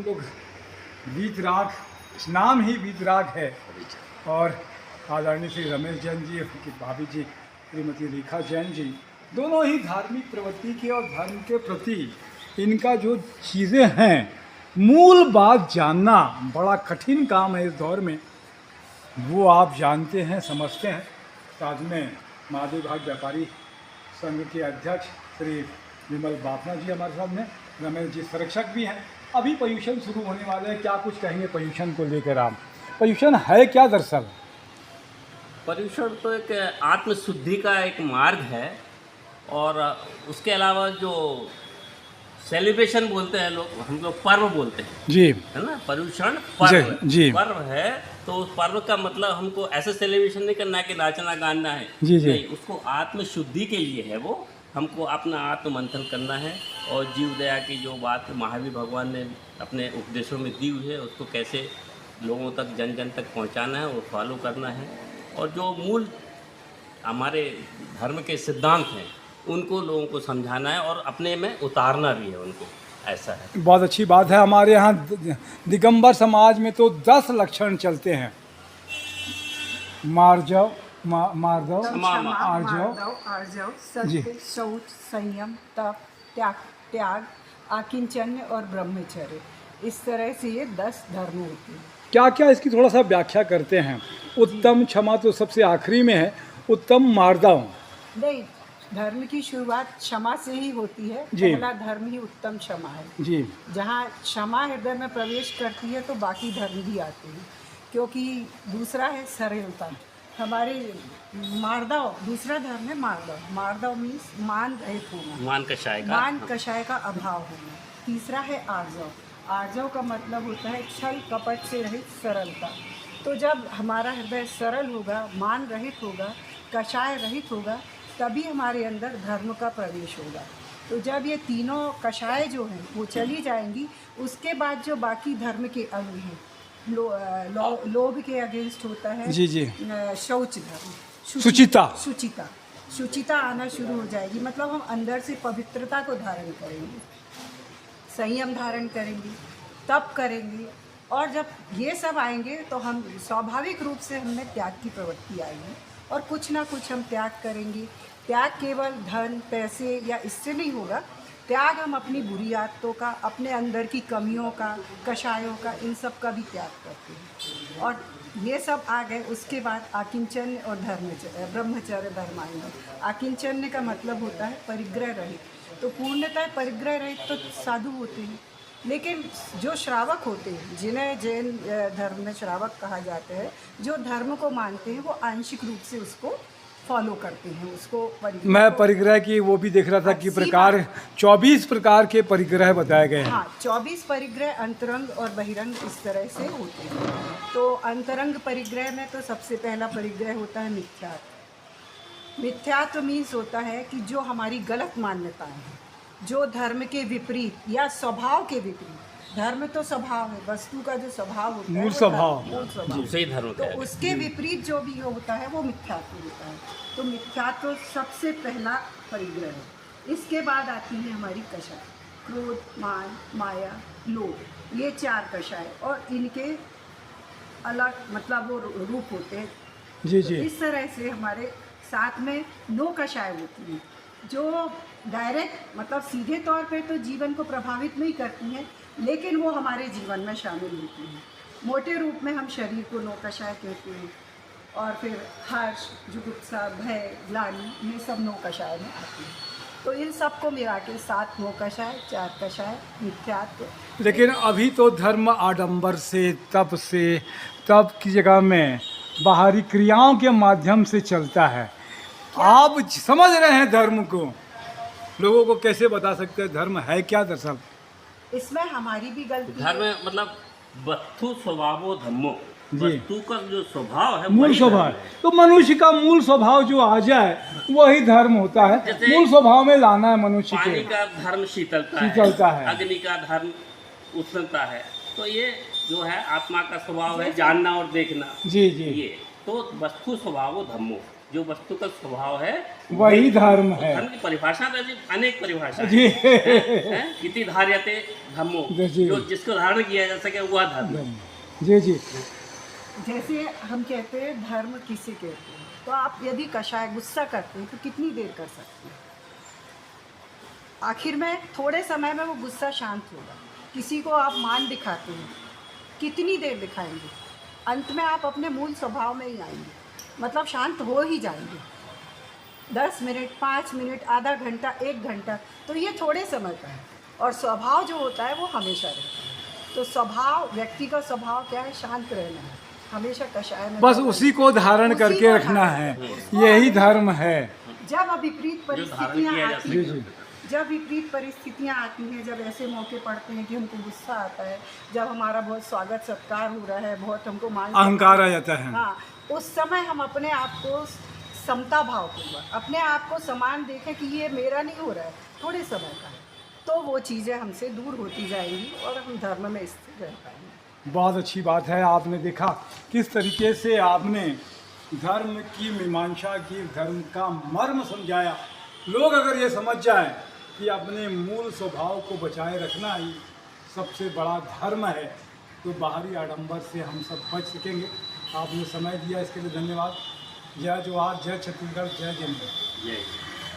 हम लोग वीतराग, नाम ही वीतराग है। और आदरणीय श्री रमेश जैन जी, उनकी भाभी जी श्रीमती रेखा जैन जी, दोनों ही धार्मिक प्रवृत्ति के और धर्म के प्रति इनका जो चीज़ें हैं, मूल बात जानना बड़ा कठिन काम है इस दौर में। वो आप जानते हैं, समझते हैं। साथ में महादेव भाग व्यापारी संघ के अध्यक्ष श्री विमल बाफना जी हमारे साथ में, रमेश जी संरक्षक भी हैं। अभी पर्यूषण शुरू होने वाले हैं, क्या कुछ कहेंगे पर्यूषण को लेकर आप? पर्यूषण है क्या दरअसल? पर्यूषण तो एक आत्मशुद्धि का एक मार्ग है। और उसके अलावा जो सेलिब्रेशन बोलते हैं लोग, हम लोग पर्व बोलते हैं जी, है ना। पर्यूषण पर्व जी। पर्व है, तो उस पर्व का मतलब हमको ऐसे सेलिब्रेशन नहीं करना है कि नाचना गाना है जी, जी। नहीं, उसको आत्मशुद्धि के लिए है। वो हमको अपना आत्म मंथन करना है और जीव दया की जो बात महावीर भगवान ने अपने उपदेशों में दी हुई है, उसको कैसे लोगों तक, जन जन तक पहुंचाना है, वो फॉलो करना है। और जो मूल हमारे धर्म के सिद्धांत हैं, उनको लोगों को समझाना है और अपने में उतारना भी है उनको, ऐसा है। बहुत अच्छी बात है। हमारे यहाँ दिगंबर समाज में तो 10 लक्षण चलते हैं। मार्जव, मार्दव, क्षमा, आर्जव, जी। सत्य, शौच, संयम, तप, त्याग, आकिंचन्य और ब्रह्मचर्य। इस तरह से ये 10 धर्म होते हैं। क्या क्या इसकी थोड़ा सा व्याख्या करते हैं? उत्तम क्षमा तो सबसे आखिरी में है, उत्तम मार्दव। नहीं, धर्म की शुरुआत क्षमा से ही होती है। जी। पहला धर्म ही उत्तम क्षमा है। जी, जहाँ क्षमा हृदय में प्रवेश करती है तो बाकी धर्म भी आते हैं। क्योंकि दूसरा है सरलता। हमारे मार्दव, दूसरा धर्म है मार्दव। मार्दव मीन्स मान रहित होना, मान कषाय का मान कषाय का अभाव होना। तीसरा है आर्जव। आर्जव का मतलब होता है छल कपट से रहित सरलता। तो जब हमारा हृदय सरल होगा, मान रहित होगा, कषाय रहित होगा, तभी हमारे अंदर धर्म का प्रवेश होगा। तो जब ये तीनों कषाय जो हैं वो चली जाएंगी, उसके बाद जो बाकी धर्म के अंग हैं, लोभ के अगेंस्ट होता है जी, जी। शौच धर्म, शुचिता। शुचिता, शुचिता आना शुरू हो जाएगी। मतलब हम अंदर से पवित्रता को धारण करेंगे, संयम धारण करेंगे, तप करेंगे। और जब ये सब आएंगे तो हम स्वाभाविक रूप से हमें त्याग की प्रवृत्ति आएगी और कुछ ना कुछ हम त्याग करेंगे। त्याग केवल धन, पैसे या इससे नहीं होगा। त्याग हम अपनी बुरी आदतों का, अपने अंदर की कमियों का, कषायों का, इन सब का भी त्याग करते हैं। और ये सब आ गए, उसके बाद आकिंचन्य और ब्रह्मचर्य धर्म आएंगे। आकिंचन्य का मतलब होता है परिग्रह रहित। तो पूर्णतः परिग्रह रहित तो साधु होते हैं, लेकिन जो श्रावक होते हैं, जिन्हें जैन धर्म में श्रावक कहा जाता है, जो धर्म को मानते हैं, वो आंशिक रूप से उसको फॉलो करते हैं, उसको मैं परिग्रह की वो भी देख रहा था कि प्रकार 24 प्रकार के परिग्रह बताए गए हैं। हाँ, 24 परिग्रह अंतरंग और बहिरंग इस तरह से होते हैं। तो अंतरंग परिग्रह में तो सबसे पहला परिग्रह होता है मिथ्यात्व। मिथ्यात्व मीन्स होता है कि जो हमारी गलत मान्यताएं हैं, जो धर्म के विपरीत या स्वभाव के विपरीत। धर्म तो स्वभाव है, वस्तु का जो स्वभाव होता है, मूल वो स्वभाव। मूल स्वभाव। सही धर्म तो का है। उसके विपरीत जो भी होता है वो मिथ्यात्व होता है। तो मिथ्यात्व सबसे पहला परिग्रह है। इसके बाद आती है हमारी कषाय, क्रोध, मान, माया, लोभ। ये 4 कषाय और इनके अलग मतलब वो रूप होते हैं। जी, तो जी। इस तरह से हमारे साथ में 9 कषाय होती हैं, जो डायरेक्ट मतलब सीधे तौर पे तो जीवन को प्रभावित नहीं करती हैं, लेकिन वो हमारे जीवन में शामिल होती हैं। मोटे रूप में हम शरीर को 9 कषाय कहते हैं। और फिर हर्ष, जुगुप्सा, भय, ग्लानि, ये सब 9 कषाय में आती हैं। तो इन सबको मिला के 7 9 कषाय, 4 कषाय, मिथ्यात्व। लेकिन अभी तो धर्म आडंबर से, तप की जगह में बाहरी क्रियाओं के माध्यम से चलता है। आप समझ रहे हैं धर्म को, लोगों को कैसे बता सकते हैं धर्म है क्या दरअसल? इसमें हमारी भी गलती धर्म है। मतलब वस्तु स्वभावो धम्मो, जी। वस्तु का जो स्वभाव है मूल वही स्वभाव। धर्म है। तो मनुष्य का मूल स्वभाव जो आ जाए वही धर्म होता है। जैसे मूल स्वभाव में लाना है मनुष्य पानी के। का धर्म शीतलता है। अग्नि का धर्म उष्णता है। तो ये जो है आत्मा का स्वभाव है, जानना और देखना। जी, जी। ये तो वस्तु स्वभावो धम्मो, जो वस्तु का स्वभाव है वही धर्म है। धर्म की परिभाषा तो ऐसी अनेक परिभाषा जी है। इति धार्यते धम्मो, जी। जो जिसको धारण किया जा सके वह धर्म है। जी जी। जैसे हम कहते हैं धर्म किसे कहते हैं, तो आप यदि कषाय गुस्सा करते हैं तो कितनी देर कर सकते हैं? आखिर में थोड़े समय में वो गुस्सा शांत होगा। किसी को आप मान दिखाते हैं, कितनी देर दिखाएंगे? अंत में आप अपने मूल स्वभाव में ही आएंगे, मतलब शांत हो ही जाएंगे। 10 मिनट, 5 मिनट, आधा घंटा, 1 घंटा, तो ये थोड़े समय का है। और स्वभाव जो होता है वो हमेशा रहता है। तो स्वभाव, व्यक्ति का स्वभाव क्या है? शांत रहना है, हमेशा कषाय में बस उसी को धारण उसी करके को रखना धारण है, करना। यही धर्म है। जब विपरीत जो धारण परिस्थितियाँ किया जा आती जी हैं, जी। जब विपरीत परिस्थितियाँ आती हैं, जब ऐसे मौके पड़ते हैं कि हमको गुस्सा आता है, जब हमारा बहुत स्वागत सत्कार हो रहा है, बहुत हमको मान अहंकार आ जाता है। हाँ, उस समय हम अपने आप को समता भाव पूर्वक, अपने आप को समान देखें कि ये मेरा नहीं हो रहा है, थोड़े समय का है, तो वो चीज़ें हमसे दूर होती जाएंगी और हम धर्म में स्थिर रह पाएंगे। बहुत अच्छी बात है। आपने देखा किस तरीके से आपने धर्म की मीमांसा की, धर्म का मर्म समझाया। लोग अगर ये समझ जाएं कि अपने मूल स्वभाव को बचाए रखना ही सबसे बड़ा धर्म है, तो बाहरी आडंबर से हम सब बच सकेंगे। आपने समय दिया, इसके लिए धन्यवाद। जय जवाहर, जय छत्तीसगढ़, जय जय हिंद। जय